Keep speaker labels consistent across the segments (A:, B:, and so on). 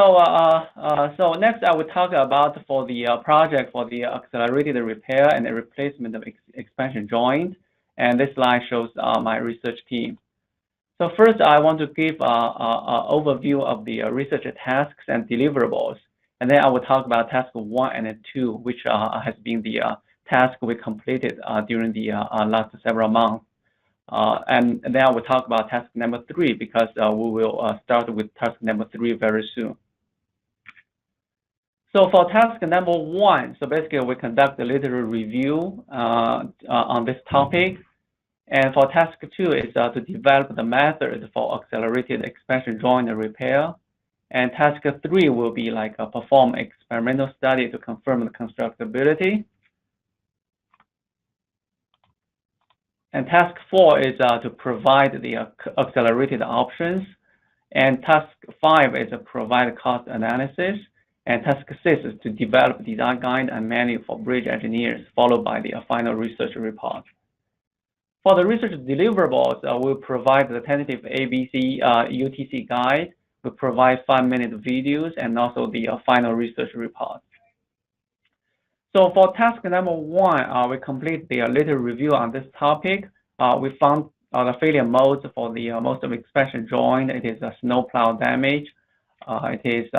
A: So next I will talk about for the project for the accelerated repair and the replacement of expansion joint. And this slide shows my research team. So first, I want to give an overview of the research tasks and deliverables. And then I will talk about task 1 and 2, which has been the task we completed during the last several months. And then I will talk about task number 3 because we will start with task number 3 very soon. So for task number 1, so basically we conduct a literary review on this topic. And for task 2 is to develop the method for accelerated expansion joint repair. And task 3 will be like a perform experimental study to confirm the constructability. And task 4 is to provide the accelerated options. And task 5 is to provide cost analysis. And task 6 is to develop design guide and manual for bridge engineers, followed by the final research report. For the research deliverables, we'll provide the tentative ABC UTC guide. We'll provide 5-minute videos and also the final research report. So for task number 1, we complete the little review on this topic. We found the failure modes for the most of expansion joint. It is snowplow damage. It is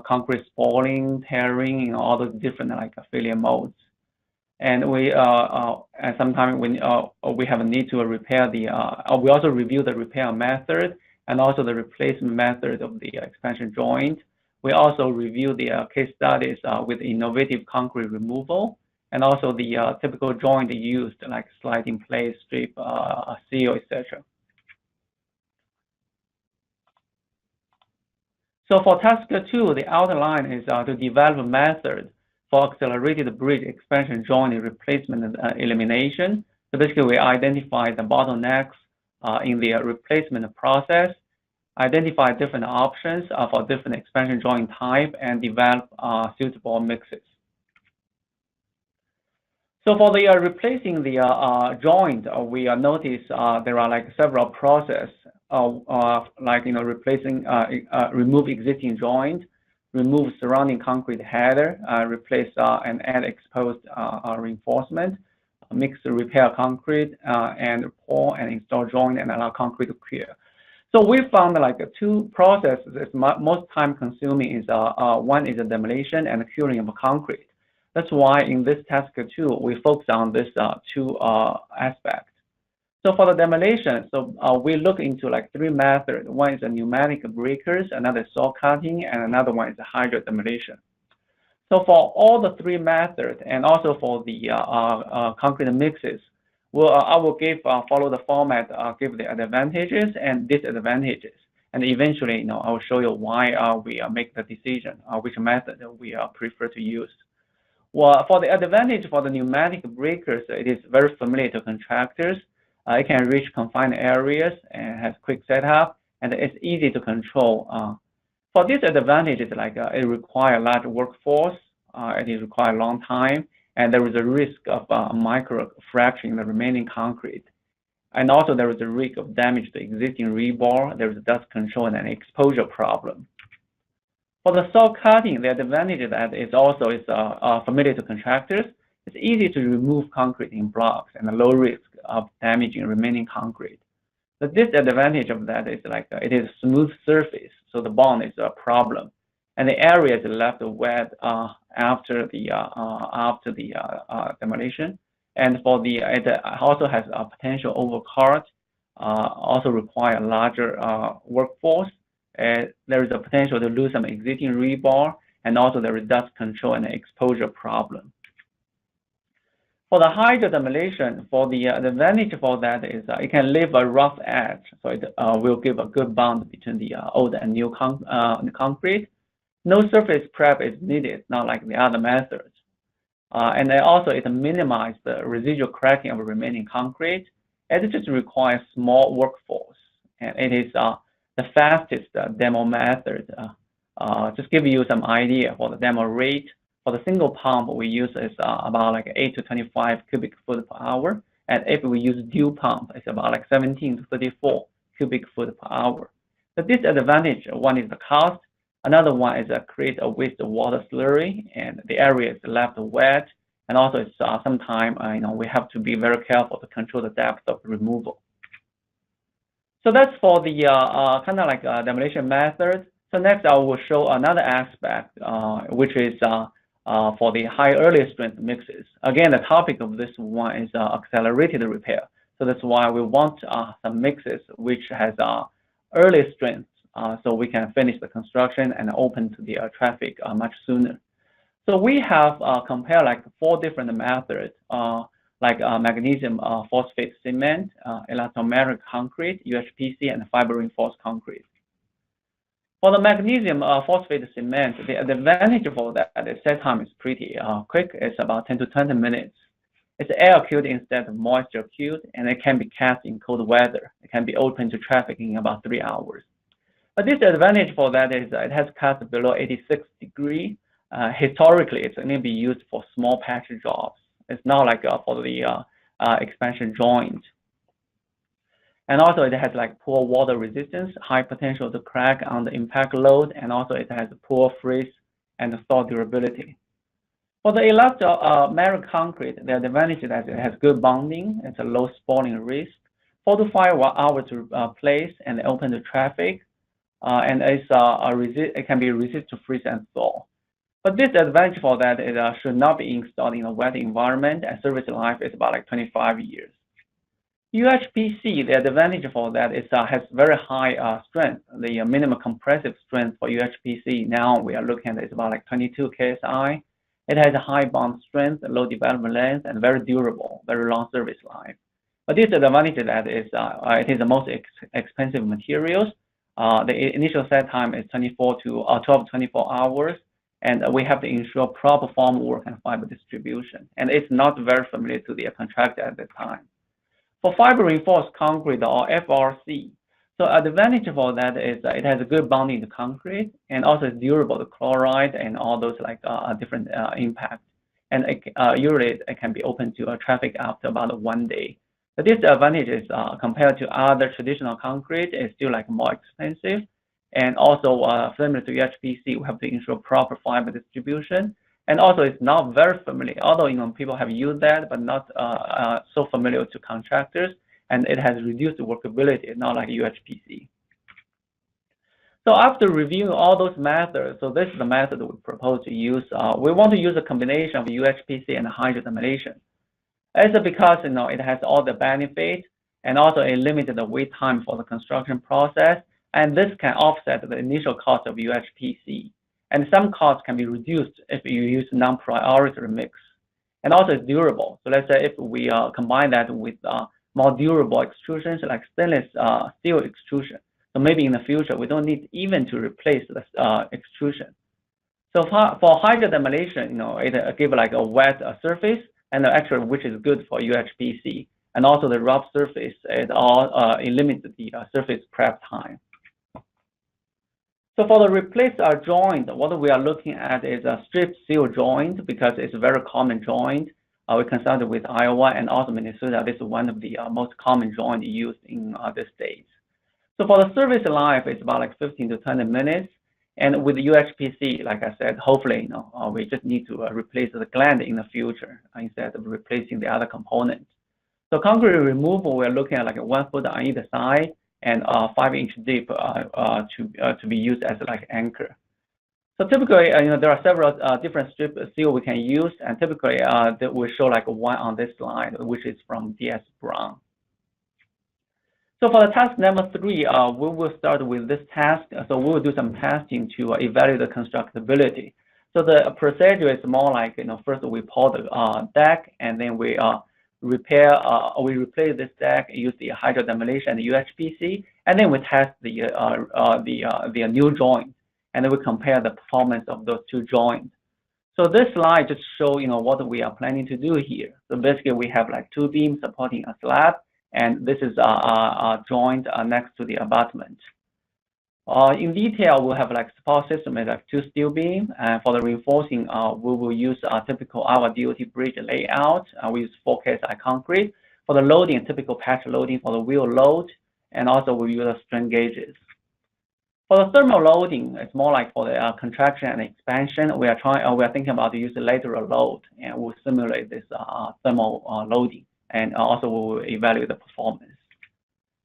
A: concrete spalling, tearing, all those different failure modes. And we and sometimes when we have a need to repair the we also review the repair method and also the replacement method of the expansion joint. We also review the case studies with innovative concrete removal and also the typical joint used like sliding plate, strip, seal, etc. So for task 2, the outline is to develop a method for accelerated bridge expansion joint replacement and elimination. So basically, we identify the bottlenecks in the replacement process, identify different options for different expansion joint type, and develop suitable mixes. So for the replacing the joint, we notice there are like several processes, like replacing, remove existing joint, remove surrounding concrete header, replace and add exposed reinforcement, mix the repair concrete, and pour and install joint and allow concrete to cure. So we found like 2 processes that's most time consuming is one is the demolition and the curing of concrete. That's why in this task 2, we focus on this 2 aspects. So for the demolition, so we look into like 3 methods. One is a pneumatic breakers, another is saw cutting, and another one is hydro demolition. So for all the 3 methods, and also for the concrete mixes, I will follow the format, give the advantages and disadvantages, and eventually, I will show you why we make the decision which method we prefer to use. Well, for the advantage for the pneumatic breakers, it is very familiar to contractors. It can reach confined areas and has quick setup, and it's easy to control. For disadvantages, like it requires large workforce, it requires a long time, and there is a risk of micro fracturing the remaining concrete. And also there is a risk of damage to existing rebar. There is dust control and an exposure problem. For the saw cutting, the advantage of that is also familiar to contractors. It's easy to remove concrete in blocks and a low risk of damaging remaining concrete. The disadvantage of that is like it is a smooth surface, so the bond is a problem, and the area is left wet after the demolition. And for the it also has a potential overcut, also require a larger workforce. There is a potential to lose some existing rebar, and also there is dust control and exposure problem. For the hydro demolition, for the advantage for that is it can leave a rough edge, so it will give a good bond between the old and new concrete. No surface prep is needed, not like the other methods. And then also it minimizes the residual cracking of remaining concrete. It just requires small workforce, and it is the fastest demo method. Just give you some idea for the demo rate. For the single pump, we use is about like 8 to 25 cubic foot per hour. And if we use dual pump, it's about like 17 to 34 cubic foot per hour. The disadvantage, one is the cost. Another one is create a wastewater slurry, and the area is left wet. And also, it's sometimes we have to be very careful to control the depth of removal. So that's for the kind of like demolition method. So next, I will show another aspect, which is for the high early strength mixes. Again, the topic of this one is accelerated repair. So that's why we want some mixes which has early strength, so we can finish the construction and open to the traffic much sooner. So we have compared like 4 different methods, like magnesium phosphate cement, elastomeric concrete, UHPC, and fiber reinforced concrete. For the magnesium phosphate cement, the advantage for that is set time is pretty quick. It's about 10 to 20 minutes. It's air cooled instead of moisture cooled, and it can be cast in cold weather. It can be open to traffic in about 3 hours. But this advantage for that is it has cast below 86 degrees. Historically, it's only be used for small patch jobs. It's not like for the expansion joint. And also it has like poor water resistance, high potential to crack on the impact load, and also it has poor freeze and thaw durability. For the elastomeric concrete, the advantage is that it has good bonding, it's a low spalling risk, 4 to 5 hours to place and open to traffic, and it can be resistant to freeze and thaw. But this advantage for that is should not be installed in a wet environment, and service life is about like 25 years. UHPC, the advantage for that is has very high strength. The minimum compressive strength for UHPC now we are looking at is about like 22 KSI. It has a high bond strength, low development length, and very durable, very long service life. But this advantage that is it is the most expensive materials. The initial set time is 12 to 24 hours, and we have to ensure proper form work and fiber distribution. And it's not very familiar to the contractor at the time. For fiber reinforced concrete or FRC, so advantage for that is it has a good bonding to concrete, and also it's durable to chloride and all those like different impacts. And usually it can be open to traffic after about 1 day. But this advantage is compared to other traditional concrete, is still like more expensive. And also similar to UHPC, we have to ensure proper fiber distribution. And also it's not very familiar, although people have used that, but not so familiar to contractors, and it has reduced workability, not like UHPC. So after reviewing all those methods, so this is the method we propose to use. We want to use a combination of UHPC and hydrodemolition. It's because it has all the benefits, and also it limited the wait time for the construction process, and this can offset the initial cost of UHPC. And some costs can be reduced if you use non-priority mix. And also it's durable. So let's say if we combine that with more durable extrusions like stainless steel extrusion. So maybe in the future, we don't need even to replace the extrusion. So for hydrodemolition, it gives like a wet surface, and actually which is good for UHPC. And also the rough surface, it limits the surface prep time. So for the replace joint, what we are looking at is a strip seal joint because it's a very common joint. We consulted with Iowa and also Minnesota. This is one of the most common joints used in the states. So for the service life, it's about like 15 to 20 minutes. And with the UHPC, like I said, hopefully, we just need to replace the gland in the future instead of replacing the other components. So concrete removal, we're looking at like 1 foot on either side, and 5-inch deep to be used as like anchor. So typically, there are several different strip seal we can use, and typically that will show like one on this slide, which is from DS Brown. So for the task number 3, we will start with this task. So we will do some testing to evaluate the constructability. So the procedure is more like, first we pour the deck, and then we replace this deck, use the hydrodemolition and the UHPC, and then we test the new joint, and then we compare the performance of those 2 joints. So this slide just shows what we are planning to do here. So basically we have like 2 beams supporting a slab, and this is a joint next to the abutment. In detail, we'll have like support system is like 2 steel beam, and for the reinforcing, we will use a typical our DOT bridge layout. We use 4 KSI concrete. For the loading, typical patch loading for the wheel load, and also we use string gauges. For the thermal loading, it's more like for the contraction and expansion. We are thinking about to use the lateral load, and we'll simulate this thermal loading, and also we'll evaluate the performance.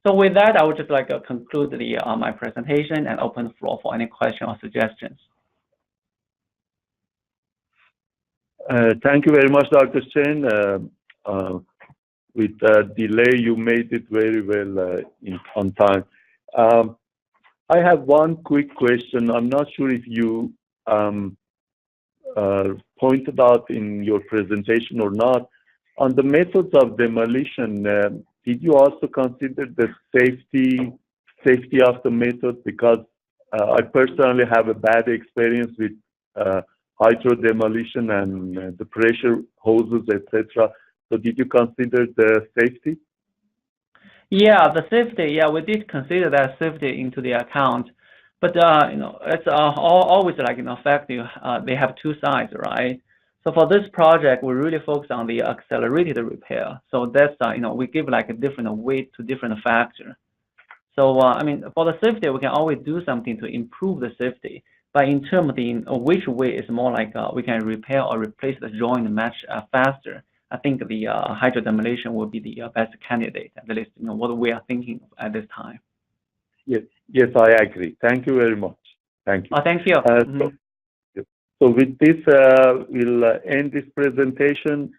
A: So with that, I would just like to conclude my presentation and open the floor for any questions or suggestions.
B: Thank you very much, Dr. Chen. With delay, you made it very well on time. I have one quick question. I'm not sure if you pointed out in your presentation or not. On the methods of demolition, did you also consider the safety of the method? Because I personally have a bad experience with hydro demolition and the pressure hoses, etc. So did you consider the safety?
A: Yeah, the safety. Yeah, we did consider that safety into the account, but it's always like effective. They have two sides, right? So for this project, we really focus on the accelerated repair. So that's we give like a different weight to different factor. So I mean, for the safety, we can always do something to improve the safety. But in terms of which way is more like we can repair or replace the joint much faster. I think the hydro demolition will be the best candidate, at least what we are thinking at this time.
B: Yes, I agree. Thank you very much. Thank you.
A: Oh, thank you.
B: So with this, we'll end this presentation.